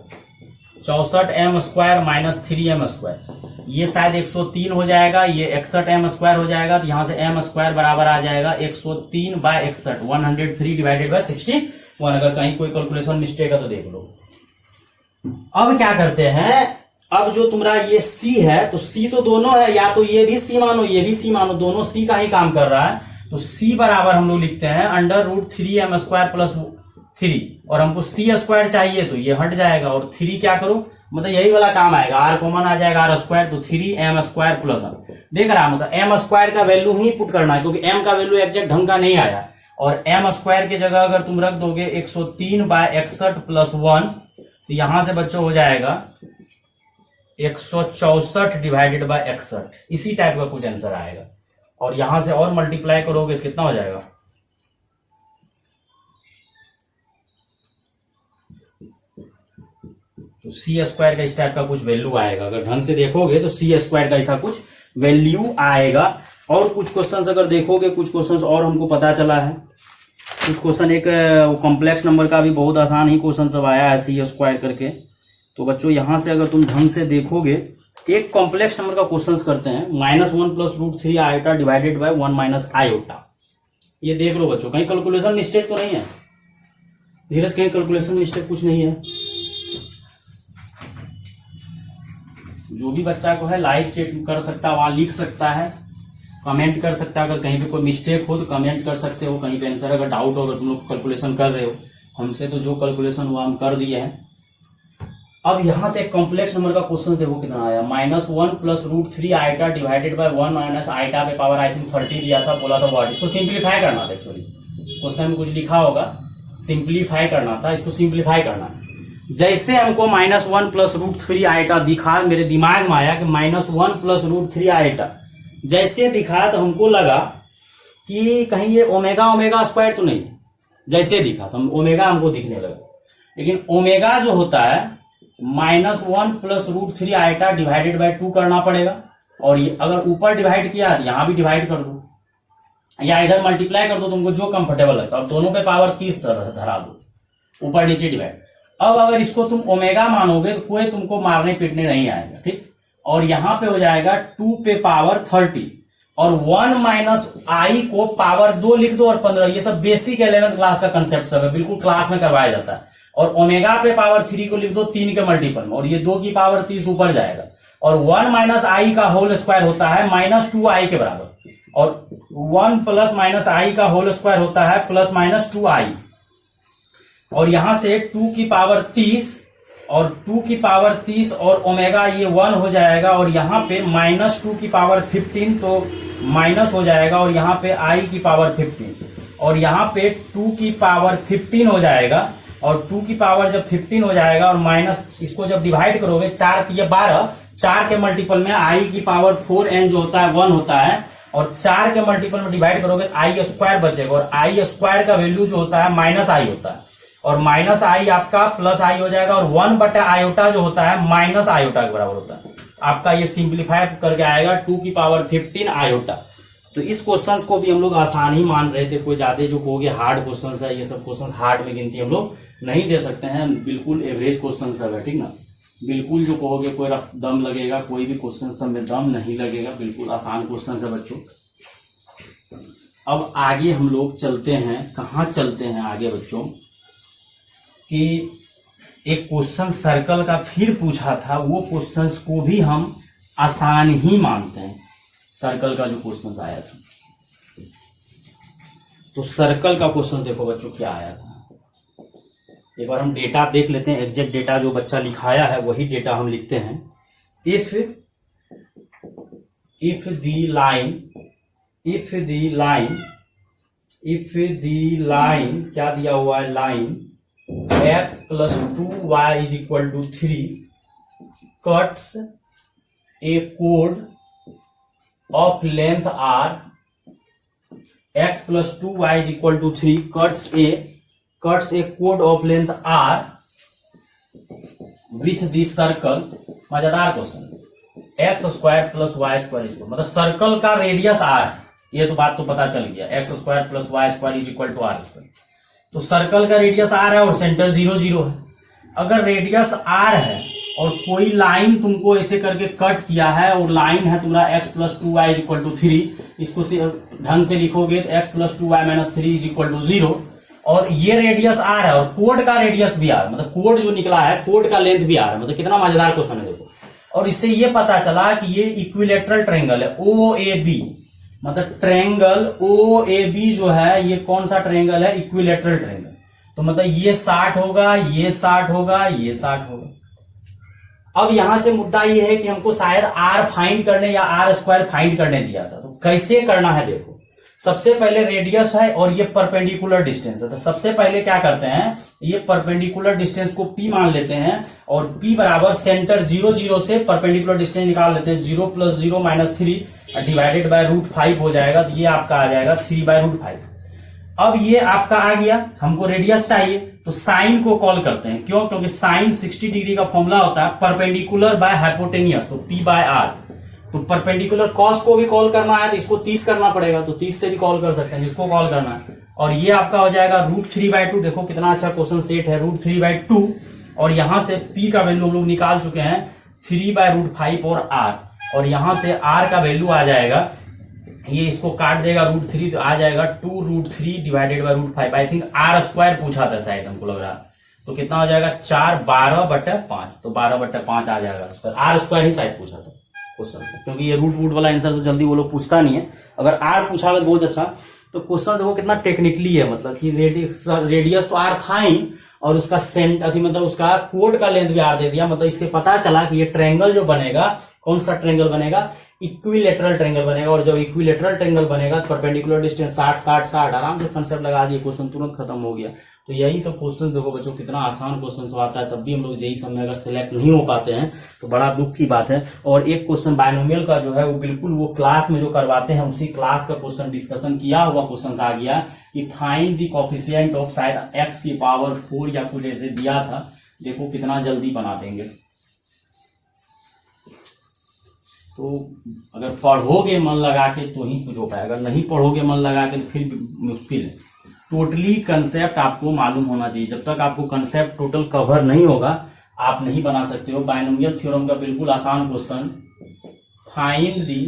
64m square minus 3m square, ये शायद 103 हो जाएगा, ये 61m स्क्वायर हो जाएगा। तो यहां से m स्क्वायर बराबर आ जाएगा 103 बाय 61, 103 डिवाइडेड बाय 61। अगर कहीं कोई कैलकुलेशन मिस्टेक है तो देख लो। अब क्या करते हैं, अब जो तुम्हारा ये c है तो c तो दोनों है, या तो ये भी c मानो ये भी c मानो, दोनों c का ही काम कर रहा है। तो c बराबर हम लोग लिखते हैं under root 3m square plus 3, और हमको c स्क्वायर चाहिए तो ये हट जाएगा और 3 क्या करो, मतलब यही वाला काम आएगा, r कॉमन आ जाएगा r स्क्वायर, तो 3m स्क्वायर प्लस देख रहा मतलब m स्क्वायर का वैल्यू ही पुट करना है, क्योंकि m का वैल्यू एग्जैक्ट ढंग का नहीं आया। और m स्क्वायर की जगह अगर तुम रख दोगे 103 बाय 61 प्लस 1, तो यहां से बच्चों हो जाएगा 164 डिवाइडेड बाय 61, इसी टाइप का कुछ आंसर आएगा। और यहां से और मल्टीप्लाई करोगे तो कितना हो जाएगा, तो सी स्क्वायर का इस टाइप का कुछ वैल्यू आएगा। अगर ढंग से देखोगे तो सी स्क्वायर का ऐसा कुछ वैल्यू आएगा। और कुछ क्वेश्चंस अगर देखोगे, कुछ क्वेश्चंस और हमको पता चला है, कुछ क्वेश्चन एक कॉम्प्लेक्स नंबर का भी बहुत आसान ही क्वेश्चन सब आया है सी स्क्वायर करके। तो बच्चों यहां से अगर तुम ढंग से देखोगे, एक कॉम्प्लेक्स नंबर का क्वेश्चन करते हैं, -1 plus root 3 iota divided by 1 minus iota. ये देख लो बच्चों, कहीं कैलकुलेशन मिस्टेक तो नहीं है धीरज, कहीं कैलकुलेशन मिस्टेक कुछ नहीं है। जो भी बच्चा को है लाइक चेक कर सकता है, वहां लिख सकता है, कमेंट कर सकता है। अगर कहीं पे कोई मिस्टेक हो तो कमेंट कर सकते हो, कहीं पे आंसर अगर डाउट हो, अगर तुम लोग कैलकुलेशन कर रहे हो हमसे, तो जो कैलकुलेशन हुआ हम कर दिए हैं। अब यहां से एक कॉम्प्लेक्स नंबर का क्वेश्चन देखो कितना आया, -1 plus root 3 iota divided by 1 minus iota पे पावर आई थिंक 30 दिया था, बोला था व्हाट। इसको सिंप्लीफाई करना था, एक्चुअली क्वेश्चन में कुछ लिखा होगा, सिंप्लीफाई करना था, इसको सिंप्लीफाई करना है। जैसे हमको -1 प्लस रूट 3 आइटा दिखा, मेरे दिमाग में आया कि -1 प्लस रूट 3 आइटा जैसे दिखा, तो हमको लगा कि कहीं ये ओमेगा ओमेगा स्क्वायर तो नहीं, जैसे दिखा तो ओमेगा हमको दिखने लगा। लेकिन ओमेगा जो होता है -1 plus root 3 iota divided by 2 करना पड़ेगा, और ये अगर ऊपर डिवाइड किया तो यहां भी डिवाइड कर दो, या इधर मल्टीप्लाई कर दो, तुमको जो कंफर्टेबल लगता है। अब दोनों पे पावर 30 धरा दो, ऊपर नीचे डिवाइड। अब अगर इसको तुम ओमेगा मानोगे तो कोई तुमको मारने पीटने नहीं आएगा, ठीक। और यहां पे हो जाएगा 2 पे पावर 30, और 1 माइनस आई को पावर 2 लिख दो और 15। ये सब बेसिक 11th क्लास का कंसेप्ट सब है, बिल्कुल क्लास में करवाया जाता है। और ओमेगा पे पावर 3 को लिख दो 3 के मल्टीपल में, और ये 2 की पावर 30 ऊपर जाएगा। और 1 माइनस आई का होल स्क्वायर होता है -2i के बराबर, और 1 प्लस माइनस आई का होल स्क्वायर होता है +-2i। और यहां से 2 की पावर 30 और 2 की पावर 30 और ओमेगा ये 1 हो जाएगा, और यहाँ पे -2 की पावर 15 तो माइनस हो जाएगा, और यहाँ पे i की पावर 15, और यहाँ पे 2 की पावर 15 हो जाएगा, और 2 की पावर जब 15 हो जाएगा और माइनस इसको जब डिवाइड करोगे 4 ये 12, 4 के मल्टीपल में i की पावर 4n जो होता है 1 होता है, और 4 के मल्टीपल में डिवाइड करोगे तो आई स्क्वायर बचेगा, और आई स्क्वायर का वैल्यू जो होता है -i होता है, और -i आपका +i हो जाएगा, और 1 बटा आयोटा जो होता है माइनस आयोटा के बराबर होता है। आपका ये सिंप्लीफाई करके आएगा 2 की पावर 15 आयोटा। तो इस क्वेश्चंस को भी हम लोग आसान ही मान रहे थे, कोई ज्यादा जो कहोगे हार्ड क्वेश्चंस है, ये सब क्वेश्चंस हार्ड में गिनती हम लोग नहीं दे सकते हैं, बिल्कुल एवरेज क्वेश्चन सब है, ठीक ना। बिल्कुल जो कहोगे कोई दम लगेगा, कोई भी क्वेश्चन सब में दम नहीं लगेगा, बिल्कुल आसान क्वेश्चन है बच्चों। अब आगे हम लोग चलते हैं, कहाँ चलते हैं आगे बच्चों, कि एक क्वेश्चन सर्कल का फिर पूछा था, वो क्वेश्चंस को भी हम आसान ही मानते हैं। सर्कल का जो क्वेश्चन आया था, तो सर्कल का क्वेश्चन देखो बच्चों क्या आया था। एक बार हम डेटा देख लेते हैं, एग्जैक्ट डेटा जो बच्चा लिखाया है वही डेटा हम लिखते हैं। If the line if the line, क्या दिया हुआ है line, x plus 2y is equal to 3 cuts a कोड of length r, x plus 2y is equal to 3 cuts a कोड of length r with this circle. मजेदार question, x square plus y square, मतलब circle का radius r है, ये तो बात तो पता चल गया, x square plus y square is equal to r square. तो सर्कल का रेडियस r है और सेंटर 0 0 है। अगर रेडियस r है और कोई लाइन तुमको ऐसे करके कट किया है और लाइन है तुम्हारा x plus 2y is equal to 3, इसको ढंग से लिखोगे तो x plus 2y minus 3 is equal to 0, और ये रेडियस r है और कोड का रेडियस भी r, मतलब कोड जो निकला है कोड का लेंथ भी r है। मतलब कितना मजेदार क्वेश्चन है देखो। और इससे ये पता चला कि ये इक्विलेटरल ट्रायंगल है OAB, मतलब ट्रायंगल OAB जो है ये कौन सा ट्रायंगल है, इक्विलेटरल ट्रायंगल। तो मतलब ये 60 होगा, ये 60 होगा, ये 60 होगा। अब यहां से मुद्दा ये है कि हमको शायद r फाइंड करने या r स्क्वायर फाइंड करने दिया था, तो कैसे करना है देखो। सबसे पहले रेडियस है और ये परपेंडिकुलर डिस्टेंस है, तो सबसे पहले क्या करते हैं, ये परपेंडिकुलर डिस्टेंस को p मान लेते हैं और p बराबर सेंटर 0 0 से परपेंडिकुलर डिस्टेंस निकाल लेते हैं। 0 plus 0 minus 3 divided by root 5 हो जाएगा, तो ये आपका आ जाएगा 3 बाय रूट 5। अब ये आपका आ गया, हमको रेडियस चाहिए तो साइन को कॉल करते हैं, क्यों, क्योंकि साइन 60 डिग्री का फॉर्मूला होता है परपेंडिकुलर बाय हाइपोटेनियस, तो p बाय r। तो परपेंडिकुलर कॉस को भी कॉल करना है तो इसको 30 करना पड़ेगा, तो 30 से भी कॉल कर सकते हैं जिसको कॉल करना है। और ये आपका हो जाएगा रूट 3/2। देखो कितना अच्छा क्वेश्चन सेट है, रूट 3/2। और यहां से p का वैल्यू हम लोग निकाल चुके हैं 3 बाय रूट 5 और r, और यहां से r का वैल्यू आ जाएगा, ये इसको काट देगा रूट 3 तो आ जाएगा 2 root 3 divided by root 5। I think r square पूछा था शायद, हमको लग रहा, तो कितना हो जाएगा 4 12/5, तो 12/5 आ जाएगा। r स्क्वायर ही शायद पूछा था क्वेश्चन, क्योंकि ये रूट वूट वाला आंसर तो जल्दी वो लोग पूछता नहीं है। अगर r पूछा तो बहुत अच्छा। तो क्वेश्चन देखो कितना टेक्निकली है, मतलब कि रेडियस तो r था ही और उसका मतलब उसका कोड का लेंथ भी r दे दिया। मतलब इससे पता चला कि ये ट्रायंगल जो बनेगा, कौन सा ट्रायंगल बनेगा, इक्विलेटरल ट्रायंगल बनेगा। और जब इक्विलेटरल ट्रायंगल बनेगा तो परपेंडिकुलर डिस्टेंस 60 60 60, आराम से कंसेप्ट लगा दिए, क्वेश्चन तुरंत खत्म हो गया। तो यही सब क्वेश्चन देखो बच्चों, कितना आसान क्वेश्चन आता है, तब भी हम लोग जेईई सब में अगर सिलेक्ट नहीं हो पाते हैं तो बड़ा दुख की बात है। और एक क्वेश्चन बायनोमियल का जो है वो बिल्कुल वो क्लास में जो करवाते हैं उसी क्लास का क्वेश्चन डिस्कशन किया हुआ क्वेश्चन आ गया कि फाइंड द कोफिशिएंट ऑफ शायद x की पावर 4 या कुछ ऐसे दिया था। देखो कितना जल्दी बना देंगे। तो अगर पढ़ोगे मन लगा के तो ही कुछ हो पाएगा, अगर नहीं पढ़ोगे मन लगा के तो फिर मुश्किल है। टोटली कंसेप्ट आपको मालूम होना चाहिए, जब तक आपको कंसेप्ट टोटल कवर नहीं होगा आप नहीं बना सकते हो। बायनोमियल थ्योरम का बिल्कुल आसान question, find the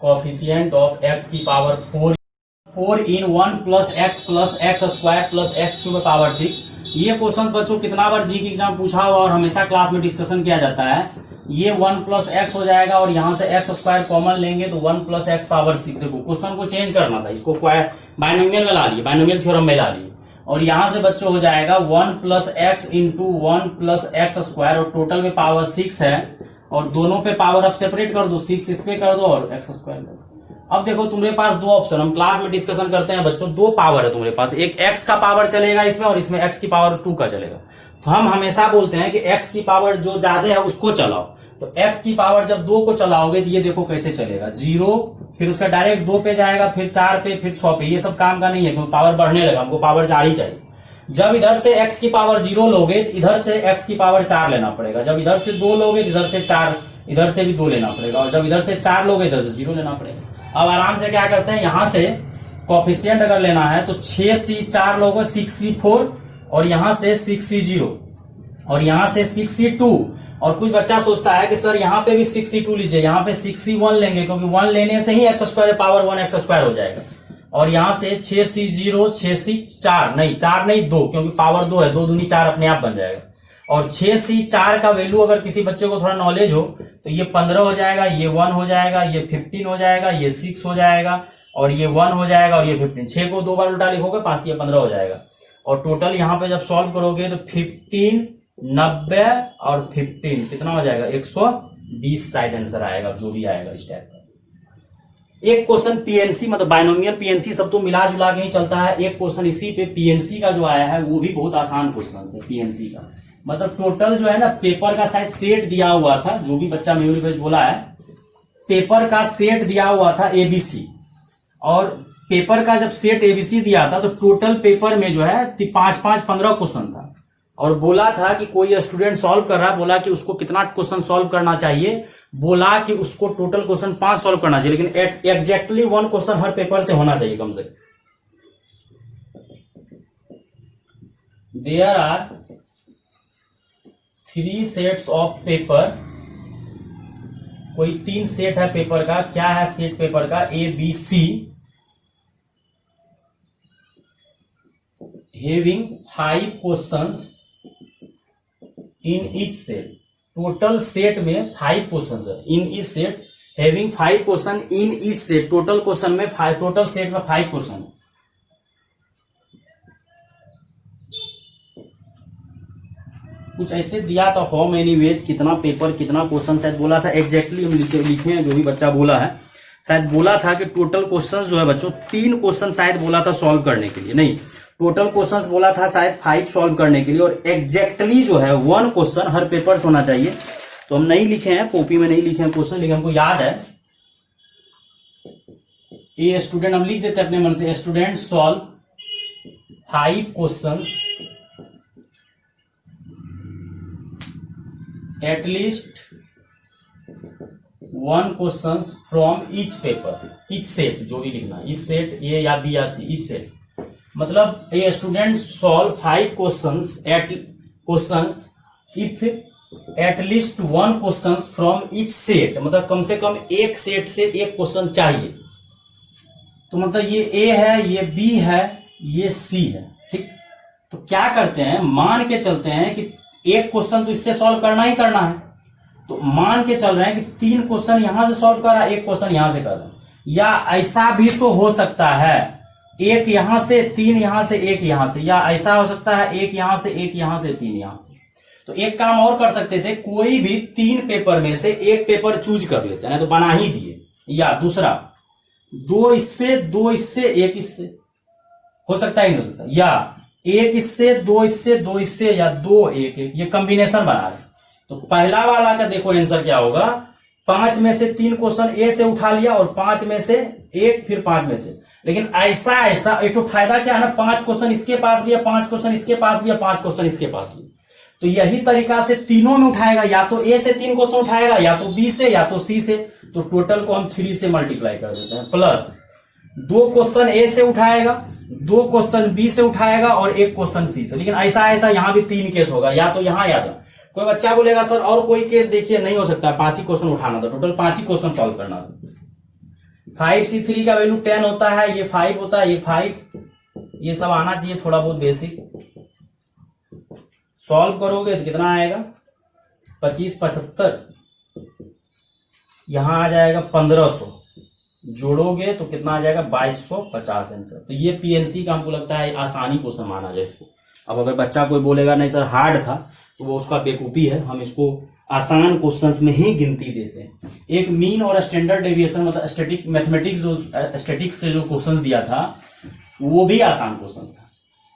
coefficient of x की पावर 4 इन 1 plus x square plus x cube power 6। ये क्वेश्चन बच्चों कितना बार जी के एग्जाम पूछा हुआ और हमेशा क्लास में डिस्कशन किया जाता है। ये 1 प्लस एक्स हो जाएगा और यहां से एक्स स्क्वायर कॉमन लेंगे तो 1 प्लस एक्स पावर 6। देखो क्वेश्चन को चेंज करना था, इसको बायनोमियल में ला लिए, बायनोमियल थ्योरम में ला लिए। और यहां से बच्चों हो जाएगा 1 plus x into 1 plus x square, और टोटल में पावर 6 है और दोनों पे पावर अब सेपरेट कर दो, 6 इस पे कर दो और एक्स स्क्वायर कर दो। अब देखो तुम्हारे पास दो ऑप्शन, हम क्लास में डिस्कशन करते हैं बच्चों, दो पावर है तुम्हारे पास, एक एक्स का पावर चलेगा इसमें और इसमें एक्स की पावर 2 का चलेगा। तो हम हमेशा बोलते हैं कि एक्स की पावर जो ज्यादा है उसको चलाओ। तो x की पावर जब 2 को चलाओगे तो ये देखो कैसे चलेगा, 0 फिर उसका डायरेक्ट 2 पे जाएगा, फिर 4 पे, फिर 6 पे। ये सब काम का नहीं है क्योंकि पावर बढ़ने लगा, हमको पावर 4 ही चाहिए। जब इधर से x की पावर 0 लोगे तो इधर से x की पावर 4 लेना पड़ेगा, जब इधर से 2 लोगे तो इधर से 4, इधर से भी 2 लेना पड़ेगा, और जब इधर से 4 लोगे इधर से 0 लेना पड़ेगा। अब आराम से क्या करते हैं, यहां से कोफिशिएंट अगर लेना है तो 6c4 लोगे, 6c4, और यहां से 6c0 और यहां से 6c2। और कुछ बच्चा सोचता है कि सर यहाँ पे भी 6c2 लीजिए, यहाँ पे 6c1 लेंगे क्योंकि 1 लेने से ही x square power 1 x square हो जाएगा। और यहाँ से 6c0 6c4 नहीं, 4 नहीं 2, क्योंकि पावर 2 है, 2 दूनी 4 अपने आप बन जाएगा। और 6c4 का वैल्यू अगर किसी बच्चे को थोड़ा नॉलेज हो तो ये 15 हो जाएगा, ये 1 हो जाएगा, ये 15 हो जाएगा, ये 6 हो जाएगा और ये 1 हो जाएगा और ये 15। 6 को 2 बार उल्टा लिखोगे 5 ये 15 हो जाएगा। और टोटल यहाँ पे जब सॉल्व करोगे तो 15 90 और 15 कितना हो जाएगा, 120 शायद आंसर आएगा, जो भी आएगा इस टाइप का। एक क्वेश्चन पीएनसी मतलब बायनोमियल पीएनसी सब तो मिला जुला के ही चलता है, एक क्वेश्चन इसी पे पीएनसी का जो आया है वो भी बहुत आसान क्वेश्चन है पीएनसी का। मतलब टोटल जो है ना पेपर का शायद सेट दिया हुआ था, जो भी बच्चा मेमोरी बेस्ड बोला है, पेपर का सेट दिया हुआ था एबीसी, और पेपर का जब सेट एबीसी दिया था तो टोटल पेपर में जो है 5-5-15 क्वेश्चन था, और बोला था कि कोई स्टूडेंट सॉल्व कर रहा, बोला कि उसको कितना क्वेश्चन सॉल्व करना चाहिए, बोला कि उसको टोटल क्वेश्चन 5 सॉल्व करना चाहिए, लेकिन एग्जैक्टली 1 क्वेश्चन हर पेपर से होना चाहिए कम से कम। There are 3 sets of paper, कोई 3 सेट है पेपर का, क्या है सेट पेपर का, A B C, having 5 questions in each set, total set में 5 क्वेश्चंस है, in each set having 5 question in each set, total question में 5, टोटल सेट में 5 क्वेश्चन। कुछ ऐसे दिया था, हाउ मेनी वेज, कितना पेपर कितना क्वेश्चन, शायद बोला था, एग्जैक्टली हम लिखे हैं जो भी बच्चा बोला है, शायद बोला था कि टोटल क्वेश्चंस जो है बच्चों 3 क्वेश्चन शायद बोला था सॉल्व करने के लिए, नहीं टोटल क्वेश्चंस बोला था शायद 5 सॉल्व करने के लिए, और एग्जैक्टली जो है 1 क्वेश्चन हर पेपर से होना चाहिए। तो हम नहीं लिखे हैं, कॉपी में नहीं लिखे हैं क्वेश्चन, लेकिन हमको याद है, ये स्टूडेंट हम लिख देते हैं अपने मन से, student solve 5 questions at least 1 question from each paper, each set, जो भी लिखना इस सेट ए या बी या सी, ईच सेट, मतलब a student solve 5 questions if at least 1 question from each set, मतलब कम से कम एक सेट से एक क्वेश्चन चाहिए। तो मतलब ये ए है, ये बी है, ये सी है, ठीक। तो क्या करते हैं, मान के चलते हैं कि एक क्वेश्चन तो इससे सॉल्व करना ही करना है, तो मान के चल रहे हैं कि 3 क्वेश्चन यहां से सॉल्व कर रहा है, 1 क्वेश्चन यहां से कर रहा है, या ऐसा भी तो हो सकता है 1 यहां से 3 यहां से 1 यहां से, या ऐसा हो सकता है 1 यहां से 1 यहां से 3 यहां से। तो एक काम और कर सकते थे, कोई भी 3 पेपर में से एक पेपर चूज कर लेते हैं, तो बना ही दिए, या दूसरा 2 इससे 2 इससे 1 इससे, हो सकता है नहीं हो सकता, या 1 इससे 2 इससे 2 इससे, या 2 1 1, ये कॉम्बिनेशन बना रहे। तो पहला वाला का देखो आंसर क्या होगा, 5 में से 3 क्वेश्चन ए से उठा लिया, और 5 में से 1, फिर 5 में से, लेकिन ऐसा एक तो फायदा क्या है ना, 5 क्वेश्चन इसके पास भी है, 5 क्वेश्चन इसके पास भी है, 5 क्वेश्चन इसके पास भी। तो यही तरीका से तीनों में उठाएगा, या तो ए से 3 क्वेश्चन उठाएगा, या तो बी से, या तो सी से, तो टोटल को हम 3 से मल्टीप्लाई कर देते हैं, प्लस 2 क्वेश्चन ए से उठाएगा, 2 क्वेश्चन बी से उठाएगा, और 1 क्वेश्चन सी से। लेकिन ऐसा यहां भी 3 केस होगा, या तो यहां या तो। कोई बच्चा बोलेगा सर और कोई केस देखिए, नहीं हो सकता, 5 ही क्वेश्चन उठाना था, टोटल 5 ही क्वेश्चन सॉल्व करना था। 5C3 का वैल्यू 10 होता है, ये 5 होता है, ये 5, ये सब आना चाहिए थोड़ा बहुत बेसिक। सॉल्व करोगे तो कितना आएगा, 25 75, यहां आ जाएगा 1500, जोड़ोगे तो कितना आ जाएगा 2250 आंसर। तो ये पीएनसी का हमको लगता है आसानी को माना जाए इसको। अब अगर बच्चा कोई बोलेगा नहीं सर हार्ड था, तो वो उसका बेवकूफी है, हम इसको आसान क्वेश्चंस में ही गिनती देते हैं। एक मीन और स्टैंडर्ड डेविएशन मतलब स्टैटिक मैथमेटिक्स, जो स्टैटिक्स से जो क्वेश्चंस दिया था वो भी आसान क्वेश्चंस था।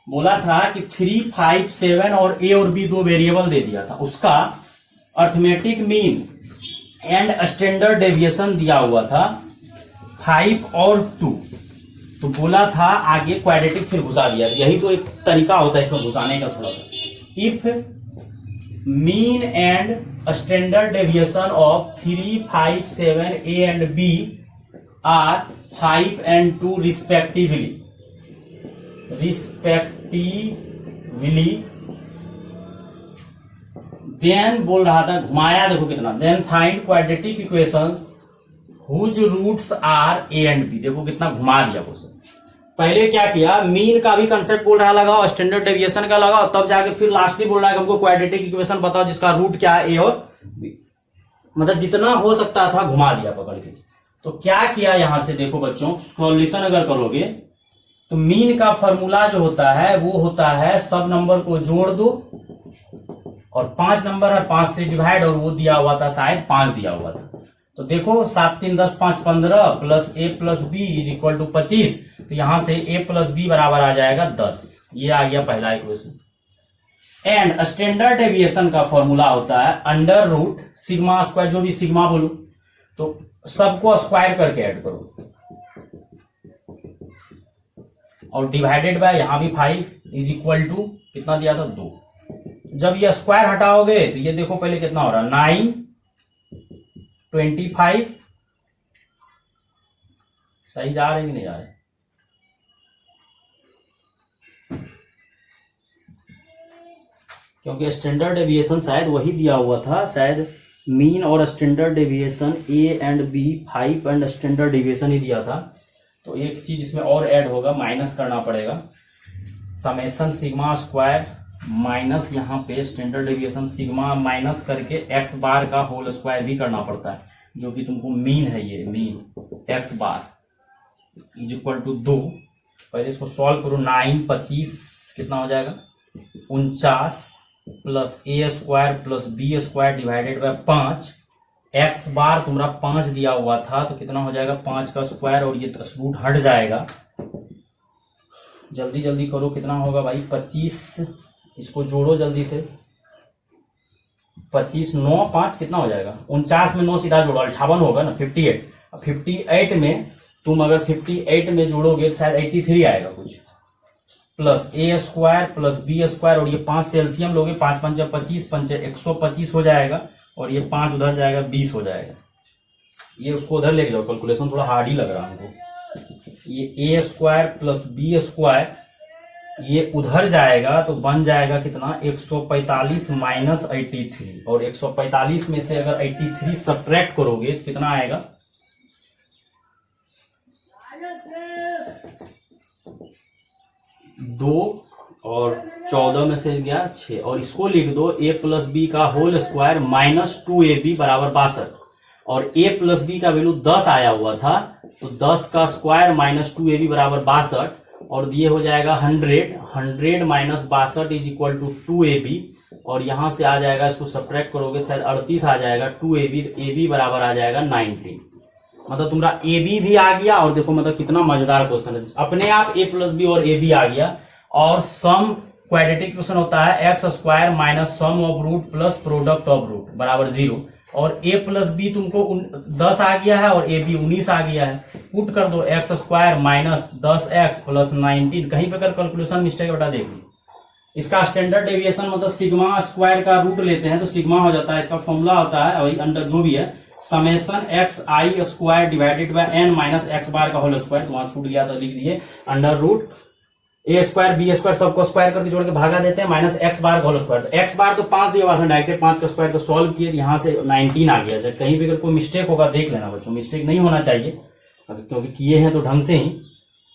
बोला था कि 3, 5, 7 और ए और बी 2 वेरिएबल दे दिया था, उसका arithmetic mean and standard deviation दिया हुआ था 5 और 2। तो बोला था आगे क्वाड्रेटिक फिर घुसा दिया, यही तो एक तरीका होता है इसमें घुसाने का थोड़ा सा। If mean and standard deviation of 3, 5, 7 a and b are 5 and 2 respectively, then बोल रहा था, घुमाया देखो कितना, then find quadratic equations whose roots are a and b. देखो कितना घुमा दिया क्वेश्चन। पहले क्या किया, मीन का भी कंसेप्ट बोल रहा लगाओ, स्टैंडर्ड डेविएशन का लगाओ, तब जाके फिर लास्टली बोल रहा है हमको क्वाड्रेटिक इक्वेशन बताओ जिसका रूट क्या है ए और बी। मतलब जितना हो सकता था घुमा दिया पकड़ के। तो क्या किया यहां से देखो बच्चों, सॉल्यूशन अगर करोगे तो मीन का फॉर्मूला जो होता है वो होता है सब नंबर को जोड़ दो, और 5 नंबर है 5 से डिवाइड, और वो दिया हुआ था शायद 5 दिया हुआ था, तो देखो 7 3 10 5 15 plus a plus b is equal to 25, तो यहां से ए प्लस बी बराबर आ जाएगा 10। ये आ गया पहला इक्वेशन। एंड स्टैंडर्ड डेविएशन का फॉर्मूला होता है अंडर रूट सिग्मा स्क्वायर, जो भी सिग्मा बोलो तो सबको स्क्वायर करके ऐड करो और डिवाइडेड बाय यहां भी 5 इज इक्वल टू कितना दिया था 2। जब ये स्क्वायर हटाओगे तो ये देखो पहले कितना हो रहा है 9 25, सही जा रहे हैं कि नहीं जा रहे? क्योंकि स्टैंडर्ड डेविएशन शायद वही दिया हुआ था, शायद मीन और standard deviation a and b 5 and standard deviation ही दिया था। तो एक चीज इसमें और ऐड होगा, माइनस करना पड़ेगा, समेशन सिग्मा स्क्वायर माइनस यहाँ पे स्टैंडर्ड डेविएशन सिग्मा माइनस करके एक्स बार का होल स्क्वायर भी करना पड़ता है, जो कि तुमको मीन है, ये mean x bar is equal to 2। पहले इसको सॉल्व करो, 9 25 कितना हो जाएगा 49 plus a square plus b square divided by 5, x bar तुम्हारा 5 दिया हुआ था तो कितना हो जाएगा 5 का स्क्वायर और ये रूट हट जाएगा। जल्दी जल्दी करो, कितना होगा भाई 25, इसको जोड़ो जल्दी से, 25 9 5 कितना हो जाएगा 49 में 9 सीधा जोड़ो 58 होगा ना 58। 58 में तुम अगर 58 में जोड़ोगे तो शायद 83 आएगा कुछ, plus a square plus b square और ये 5 से एलसीएम लोगे, 5 5 25 5 125 हो जाएगा और ये 5 उधर जाएगा 20 हो जाएगा। ये उसको उधर लेके जाओ, कैलकुलेशन थोड़ा हार्ड ही लग रहा है हमको। ये ए स्क्वायर प्लस बी स्क्वायर ये उधर जाएगा तो बन जाएगा कितना 145 माइनस 83, और 145 में से अगर 83 सब्ट्रैक्ट करोगे तो कितना आएगा 2 और 14 में से गया 6, और इसको लिख दो ए प्लस बी का होल स्क्वायर माइनस 2ab बराबर 62, और ए प्लस बी का वैल्यू 10 आया हुआ था तो 10 का स्क्वायर माइनस 2ab बराबर 62, और ये हो जाएगा 100 minus 62 is equal to 2ab, और यहां से आ जाएगा, इसको सब्ट्रैक्ट करोगे शायद 38 आ जाएगा 2ab, ab बराबर आ जाएगा 19। मतलब तुम्हारा ab भी आ गया, और देखो मतलब कितना मजेदार क्वेश्चन है, अपने आप a प्लस बी और ab आ गया, और सम क्वाड्रेटिक क्वेश्चन होता है x square minus sum of root plus product of root बराबर 0, और a प्लस बी तुमको 10 आ गया है और ab 19 आ गया है, पुट कर दो x square minus 10x plus 19। कहीं पे अगर कैलकुलेशन मिस्टेक बता देगी, इसका स्टैंडर्ड डेविएशन मतलब सिग्मा स्क्वायर का रूट लेते हैं तो सिग्मा हो जाता है, इसका फॉर्मूला होता है वही अंडर जो भी है summation x i square divided by n minus x bar का होल स्क्वायर, तो वहां छूट गया तो लिख दिए अंडर रूट ए स्क्वायर बी स्क्वायर सबको स्क्वायर करके जोड़ के भागा देते हैं माइनस एक्स बार का होल स्क्वायर। तो एक्स बार तो 5 दिया हुआ था, डायरेक्ट 5 का स्क्वायर को सॉल्व किए तो यहाँ से 19 आ गया। जब कहीं भी अगर कोई मिस्टेक होगा देख लेना बच्चों, मिस्टेक नहीं होना चाहिए क्योंकि किए हैं तो ढंग से ही,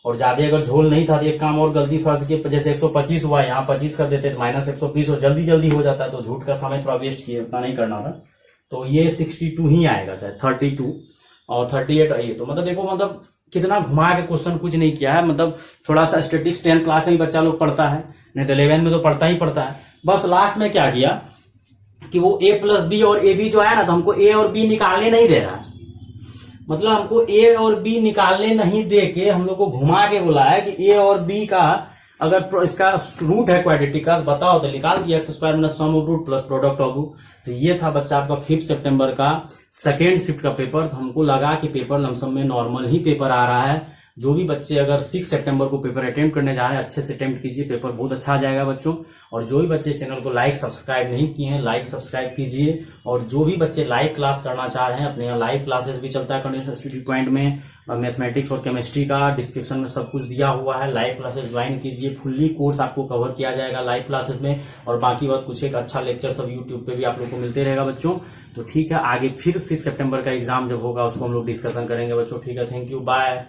और ज्यादा अगर झोल नहीं था तो एक काम और गलती थोड़ा सा किया, जैसे 125 हुआ यहाँ 25 कर देते तो माइनस 120 और जल्दी जल्दी हो जाता है, तो झूठ का समय थोड़ा वेस्ट किए, उतना नहीं करना था। तो ये 62 ही आएगा शायद, 32 और 38 ये, तो मतलब देखो मतलब कितना घुमा के क्वेश्चन कुछ नहीं किया है, मतलब थोड़ा सा स्टेटिक्स 10th क्लास में बच्चा लोग पढ़ता है, नहीं तो 11th में तो पढ़ता ही पढ़ता है। बस लास्ट में क्या किया कि वो a प्लस बी और ए बी जो है ना, तो हमको a और b निकालने नहीं दे रहा है, मतलब हमको a और b निकालने नहीं दे के हम लोग को घुमा के बोला है कि a और b का अगर इसका रूट है क्वाड्रेटिक का बताओ, तो निकाल दिया x square minus sum of root plus product of root. तो ये था बच्चा आपका 5 सितंबर का सेकेंड शिफ्ट का पेपर। तो हमको लगा कि पेपर लमसम में नॉर्मल ही पेपर आ रहा है। जो भी बच्चे अगर 6 सितंबर को पेपर अटेम्प्ट करने जा रहे हैं अच्छे से अटेम्प्ट कीजिए, पेपर बहुत अच्छा आ जाएगा बच्चों। और जो भी बच्चे चैनल को लाइक सब्सक्राइब नहीं किए हैं लाइक सब्सक्राइब कीजिए, और जो भी बच्चे लाइव क्लास करना चाह रहे हैं अपने यहाँ लाइव क्लासेस भी चलता है कंडीशन इंस्टीट्यूट पॉइंट में, मैथमेटिक्स और केमिस्ट्री का डिस्क्रिप्शन में सब कुछ दिया हुआ है, लाइव क्लासेस ज्वाइन कीजिए, फुल्ली कोर्स आपको कवर किया जाएगा लाइव क्लासेस में। और बाकी बात कुछ एक अच्छा लेक्चर सब यूट्यूब पे भी आप लोग को मिलते रहेगा बच्चों। तो ठीक है, आगे फिर 6 सितंबर का एग्जाम जब होगा उसको हम लोग डिस्कशन करेंगे बच्चों। ठीक है, थैंक यू, बाय।